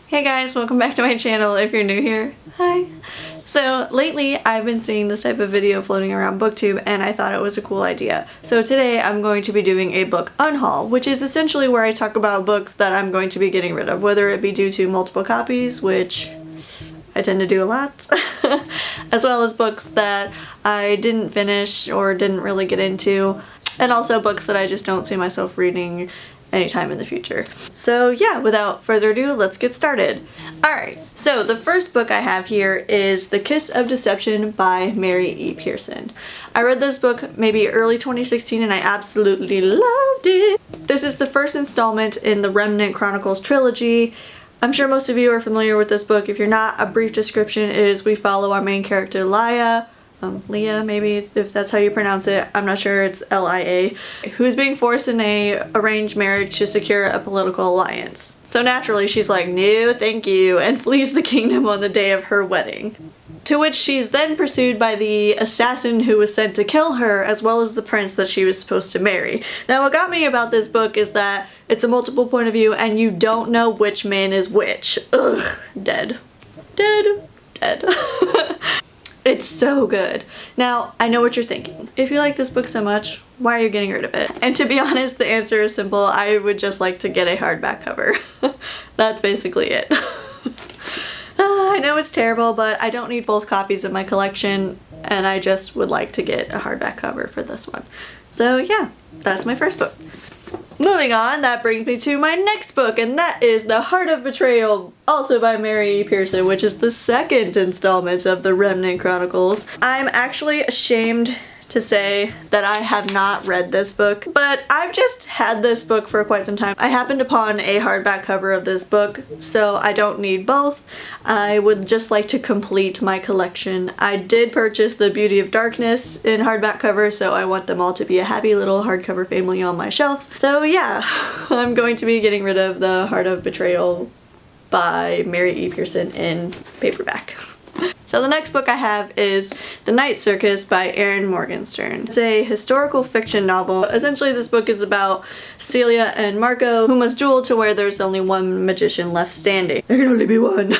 Hey guys, welcome back to my channel if you're new here. Hi! So lately I've been seeing this type of video floating around booktube and I thought it was a cool idea. So today I'm going to be doing a book unhaul, which is essentially where I talk about books that I'm going to be getting rid of, whether it be due to multiple copies, which I tend to do a lot, as well as books that I didn't finish or didn't really get into, and also books that I just don't see myself reading anytime in the future. So yeah, without further ado, let's get started. Alright, so the first book I have here is The Kiss of Deception by Mary E. Pearson. I read this book maybe early 2016 and I absolutely loved it. This is the first installment in the Remnant Chronicles trilogy. I'm sure most of you are familiar with this book. If you're not, a brief description is we follow our main character Leah, maybe, if that's how you pronounce it. I'm not sure, it's L-I-A, who is being forced in a arranged marriage to secure a political alliance. So naturally she's like, no thank you, and flees the kingdom on the day of her wedding. To which she's then pursued by the assassin who was sent to kill her, as well as the prince that she was supposed to marry. Now what got me about this book is that it's a multiple point of view and you don't know which man is which. Ugh, dead. It's so good. Now, I know what you're thinking. If you like this book so much, why are you getting rid of it? And to be honest, the answer is simple. I would just like to get a hardback cover. That's basically it. I know it's terrible, but I don't need both copies in my collection, and I just would like to get a hardback cover for this one. So yeah, that's my first book. Moving on, that brings me to my next book, and that is The Heart of Betrayal, also by Mary E. Pearson, which is the second installment of the Remnant Chronicles. I'm actually ashamed to say that I have not read this book, but I've just had this book for quite some time. I happened upon a hardback cover of this book, so I don't need both. I would just like to complete my collection. I did purchase the Beauty of Darkness in hardback cover, so I want them all to be a happy little hardcover family on my shelf. So yeah, I'm going to be getting rid of The Heart of Betrayal by Mary E. Pearson in paperback. So the next book I have is The Night Circus by Erin Morgenstern. It's a historical fiction novel. Essentially this book is about Celia and Marco, who must duel to where there's only one magician left standing. There can only be one.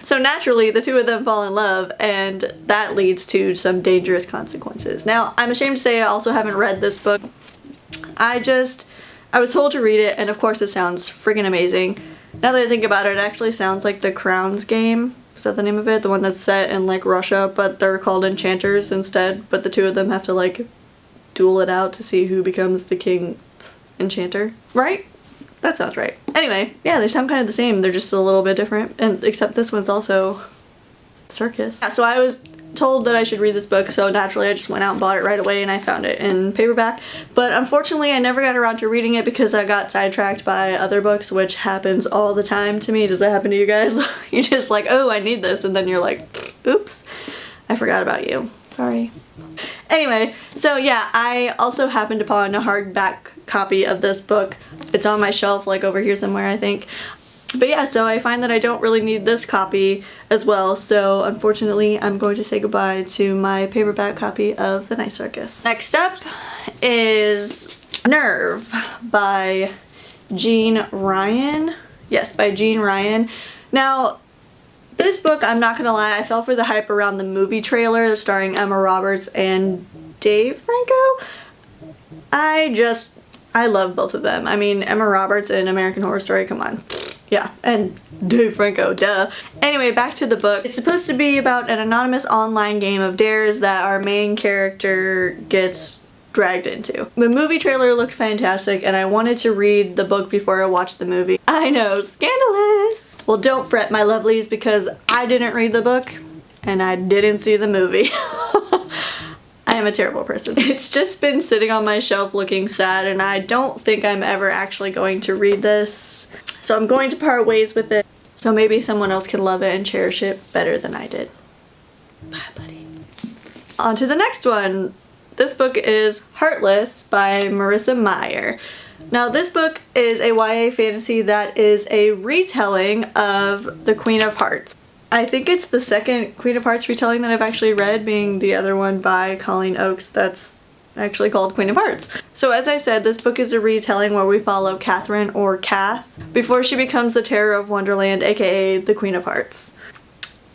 So naturally the two of them fall in love, and that leads to some dangerous consequences. Now I'm ashamed to say I also haven't read this book. I was told to read it, and of course it sounds friggin' amazing. Now that I think about it, it actually sounds like the Crowns game. Is that the name of it? The one that's set in like Russia, but they're called enchanters instead, but the two of them have to like duel it out to see who becomes the king enchanter. Right? That sounds right. Anyway, yeah, they sound kind of the same. They're just a little bit different, and except this one's also circus. Yeah, so I was told that I should read this book, so naturally I just went out and bought it right away, and I found it in paperback. But unfortunately I never got around to reading it because I got sidetracked by other books, which happens all the time to me. Does that happen to you guys? You're just like, oh, I need this, and then you're like, oops, I forgot about you. Sorry. Anyway, so yeah, I also happened upon a hardback copy of this book. It's on my shelf, like over here somewhere, I think. But yeah, so I find that I don't really need this copy as well, so unfortunately I'm going to say goodbye to my paperback copy of The Night Circus. Next up is Nerve by Jean Ryan. Yes, by Jean Ryan. Now, this book, I'm not gonna lie, I fell for the hype around the movie trailer starring Emma Roberts and Dave Franco. I love both of them. I mean, Emma Roberts in American Horror Story, come on. Yeah, and Dave Franco, duh. Anyway, back to the book. It's supposed to be about an anonymous online game of dares that our main character gets dragged into. The movie trailer looked fantastic, and I wanted to read the book before I watched the movie. I know, scandalous! Well, don't fret, my lovelies, because I didn't read the book, and I didn't see the movie. I am a terrible person. It's just been sitting on my shelf looking sad, and I don't think I'm ever actually going to read this. So I'm going to part ways with it, so maybe someone else can love it and cherish it better than I did. Bye, buddy. On to the next one. This book is Heartless by Marissa Meyer. Now this book is a YA fantasy that is a retelling of The Queen of Hearts. I think it's the second Queen of Hearts retelling that I've actually read, being the other one by Colleen Oakes that's actually called Queen of Hearts. So as I said, this book is a retelling where we follow Catherine, or Kath, before she becomes the Terror of Wonderland, aka the Queen of Hearts.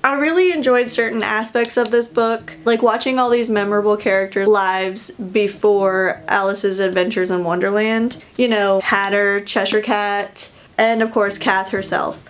I really enjoyed certain aspects of this book, like watching all these memorable characters' lives before Alice's adventures in Wonderland. You know, Hatter, Cheshire Cat, and of course Kath herself.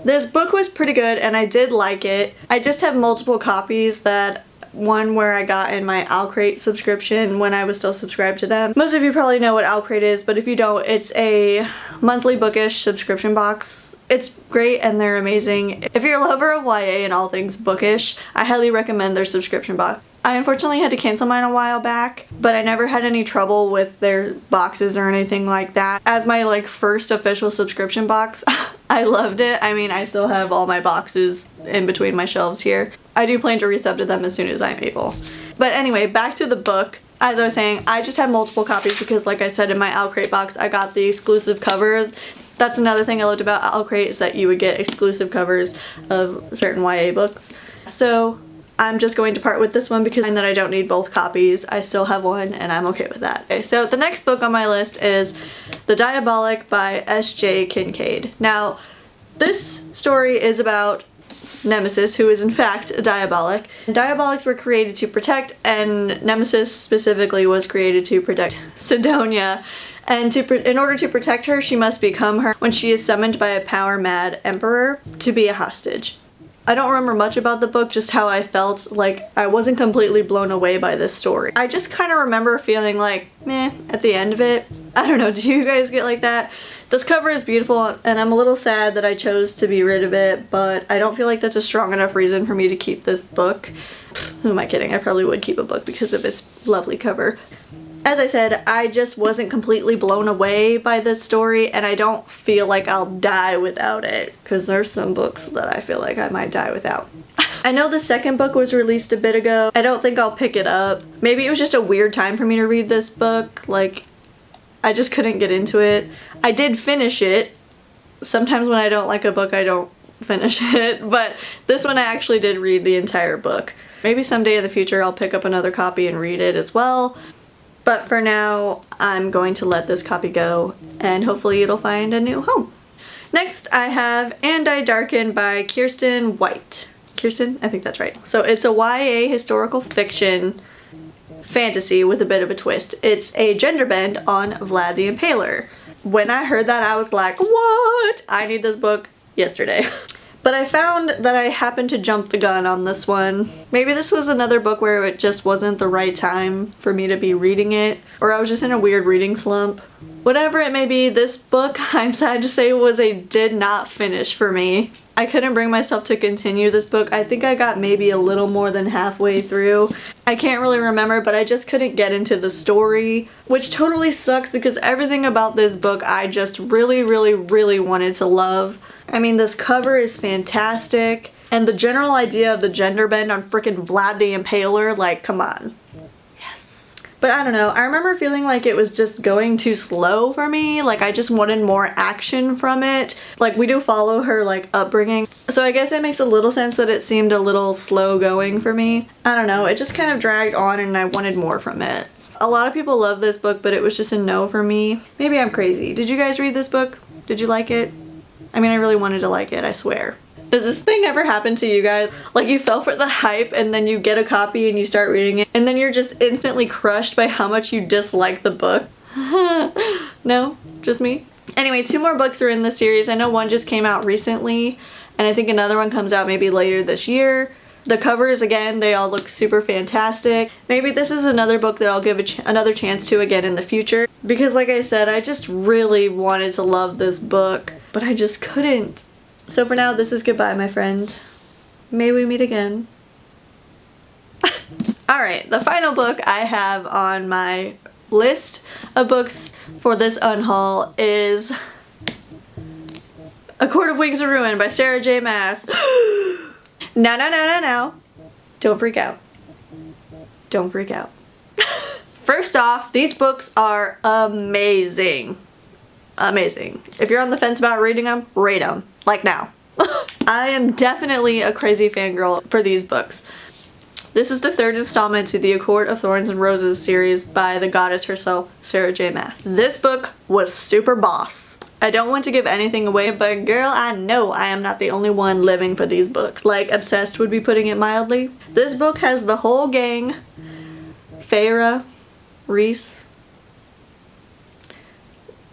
This book was pretty good and I did like it. I just have multiple copies, that one where I got in my Owlcrate subscription when I was still subscribed to them. Most of you probably know what Owlcrate is, but if you don't, it's a monthly bookish subscription box. It's great and they're amazing. If you're a lover of YA and all things bookish, I highly recommend their subscription box. I unfortunately had to cancel mine a while back, but I never had any trouble with their boxes or anything like that. As my like first official subscription box, I loved it. I mean, I still have all my boxes in between my shelves here. I do plan to resub to them as soon as I'm able. But anyway, back to the book. As I was saying, I just have multiple copies because, like I said, in my Owlcrate box, I got the exclusive cover. That's another thing I loved about Owlcrate, is that you would get exclusive covers of certain YA books. So I'm just going to part with this one because I find that I don't need both copies. I still have one and I'm okay with that. Okay, so the next book on my list is The Diabolic by S.J. Kincaid. Now, this story is about Nemesis, who is in fact a Diabolic. Diabolics were created to protect, and Nemesis specifically was created to protect Sidonia. And in order to protect her, she must become her when she is summoned by a power-mad emperor to be a hostage. I don't remember much about the book, just how I felt. Like, I wasn't completely blown away by this story. I just kind of remember feeling like, meh, at the end of it. I don't know, do you guys get like that? This cover is beautiful, and I'm a little sad that I chose to be rid of it, but I don't feel like that's a strong enough reason for me to keep this book. Who am I kidding? I probably would keep a book because of its lovely cover. As I said, I just wasn't completely blown away by this story, and I don't feel like I'll die without it, because there's some books that I feel like I might die without. I know the second book was released a bit ago. I don't think I'll pick it up. Maybe it was just a weird time for me to read this book. Like, I just couldn't get into it. I did finish it. Sometimes when I don't like a book, I don't finish it, but this one I actually did read the entire book. Maybe someday in the future I'll pick up another copy and read it as well. But for now, I'm going to let this copy go, and hopefully it'll find a new home. Next, I have And I Darkened by Kiersten White. Kiersten? I think that's right. So it's a YA historical fiction fantasy with a bit of a twist. It's a gender bend on Vlad the Impaler. When I heard that, I was like, what? I need this book yesterday. But I found that I happened to jump the gun on this one. Maybe this was another book where it just wasn't the right time for me to be reading it, or I was just in a weird reading slump. Whatever it may be, this book, I'm sad to say, did not finish for me. I couldn't bring myself to continue this book. I think I got maybe a little more than halfway through. I can't really remember, but I just couldn't get into the story, which totally sucks because everything about this book I just really, really, really wanted to love. I mean, this cover is fantastic, and the general idea of the gender bend on frickin' Vlad the Impaler, like, come on. Yes. But I don't know, I remember feeling like it was just going too slow for me, like I just wanted more action from it. Like, we do follow her, like, upbringing, so I guess it makes a little sense that it seemed a little slow going for me. I don't know, it just kind of dragged on and I wanted more from it. A lot of people love this book, but it was just a no for me. Maybe I'm crazy. Did you guys read this book? Did you like it? I mean, I really wanted to like it, I swear. Does this thing ever happen to you guys? Like, you fell for the hype and then you get a copy and you start reading it and then you're just instantly crushed by how much you dislike the book? No? Just me? Anyway, 2 more books are in the series. I know one just came out recently and I think another one comes out maybe later this year. The covers, again, they all look super fantastic. Maybe this is another book that I'll give another chance to again in the future. Because like I said, I just really wanted to love this book, but I just couldn't. So for now, this is goodbye, my friend. May we meet again. Alright, the final book I have on my list of books for this unhaul is A Court of Wings of Ruin by Sarah J. Maas. No. Don't freak out. Don't freak out. First off, these books are amazing. Amazing. If you're on the fence about reading them, read them. Like now. I am definitely a crazy fangirl for these books. This is the third installment to the A Court of Thorns and Roses series by the goddess herself, Sarah J. Maas. This book was super boss. I don't want to give anything away, but girl, I know I am not the only one living for these books. Like, obsessed would be putting it mildly. This book has the whole gang. Feyre, Rhys,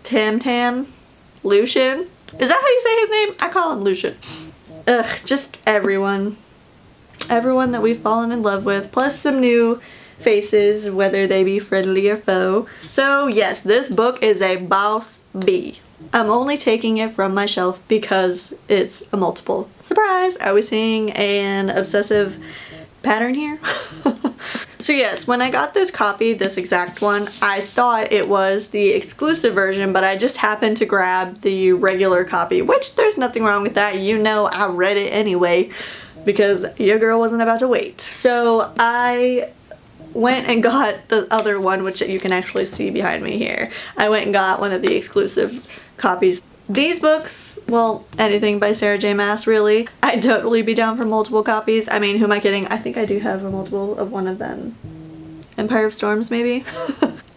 Tam Tam, Lucian. Is that how you say his name? I call him Lucian. Ugh, just everyone. Everyone that we've fallen in love with, plus some new faces, whether they be friendly or foe. So yes, this book is a boss bee. I'm only taking it from my shelf because it's a multiple. Surprise! Are we seeing an obsessive pattern here? So yes, when I got this copy, this exact one, I thought it was the exclusive version, but I just happened to grab the regular copy, which there's nothing wrong with that. You know, I read it anyway because your girl wasn't about to wait. So I went and got the other one, which you can actually see behind me here. I went and got one of the exclusive copies. These books, well, anything by Sarah J. Maas, really. I'd totally be down for multiple copies. I mean, who am I kidding? I think I do have a multiple of one of them. Empire of Storms, maybe?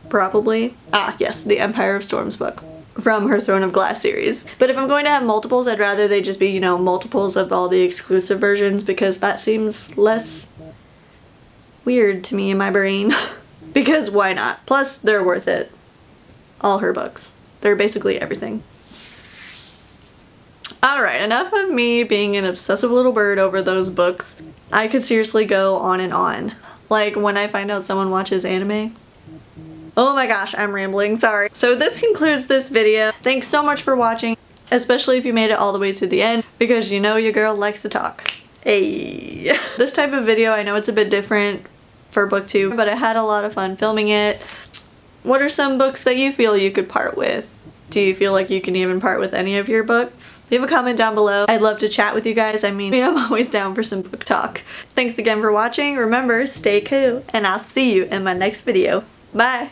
Probably. Ah, yes, the Empire of Storms book from her Throne of Glass series. But if I'm going to have multiples, I'd rather they just be, you know, multiples of all the exclusive versions because that seems less weird to me in my brain. Because why not? Plus, they're worth it. All her books. They're basically everything. Alright, enough of me being an obsessive little bird over those books. I could seriously go on and on. Like when I find out someone watches anime. Oh my gosh, I'm rambling, sorry. So this concludes this video. Thanks so much for watching, especially if you made it all the way to the end, because you know your girl likes to talk. Hey. This type of video, I know it's a bit different for booktube, but I had a lot of fun filming it. What are some books that you feel you could part with? Do you feel like you can even part with any of your books? Leave a comment down below. I'd love to chat with you guys. I mean, I'm always down for some book talk. Thanks again for watching. Remember, stay cool, and I'll see you in my next video. Bye!